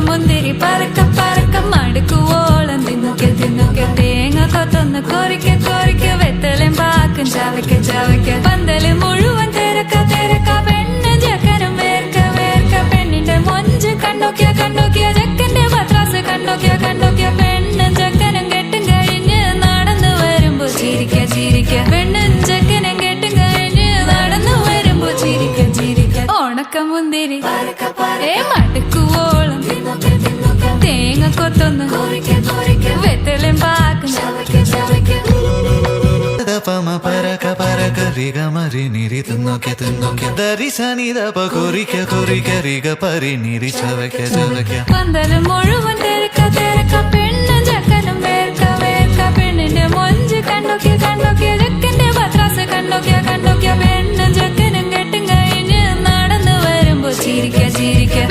മുന്തിരി പറക്ക പറക്ക മടുക്കുവോളം തിന്നുക്കെ തിന്നുക്കെ തേങ്ങ കൊത്തൊന്ന് കൊറിക്ക കൊറിക്ക വെത്തലും പാക്കും ചവയ്ക്ക ചവയ്ക്ക പന്തല് മുഴുവൻ തിരക്ക തിരക്ക പെണ്ണ് ചെക്കനും വേർക്ക വേർക്ക പെണ്ണിന്റെ മൊഞ്ച് കണ്ടോക്കിയ കണ്ടോക്കിയ ചെക്കന്റെ പത്രാസ് കണ്ടോക്കിയ കണ്ടോക്കിയ പെണ്ണും ചെക്കനും കെട്ടും കഴിഞ്ഞ് നടന്നു വരുമ്പോ ചിരിക്ക ചിരിക്ക പെണ്ണും ചെക്കനും കെട്ടും കഴിഞ്ഞ് നടന്നു വരുമ്പോ ചിരിക്ക ചിരിക്ക ഉണക്കമുന്തിരി മടുക്കുവോളം തേങ്ങ കൊത്തൊന്ന് വെത്തലും പാക്കും പമ പരക പരക റിഗ മരി നിരി തിന്നോക്കെ തിന്നോക്കെ ദരി സനി ദപ കൊറിക്ക കൊറിക്ക റിഗ പരി നിരി ചവയ്ക്ക ചവയ്ക്ക പന്തലും മുഴുവൻ തിരക്ക തിരക്ക പെണ്ണും ചെക്കനും വേർക്ക വേർക്ക പെണ്ണിന്റെ മൊഞ്ച് കണ്ടോക്കിയ കണ്ടോക്കിയ ചെക്കന്റെ പത്രാസ് കണ്ടോക്കിയ കണ്ടോക്കിയ പെണ്ണും ചെക്കനും കെട്ടും കഴിഞ്ഞ് നടന്നു വരുമ്പോ ചിരിക്ക ചിരിക്ക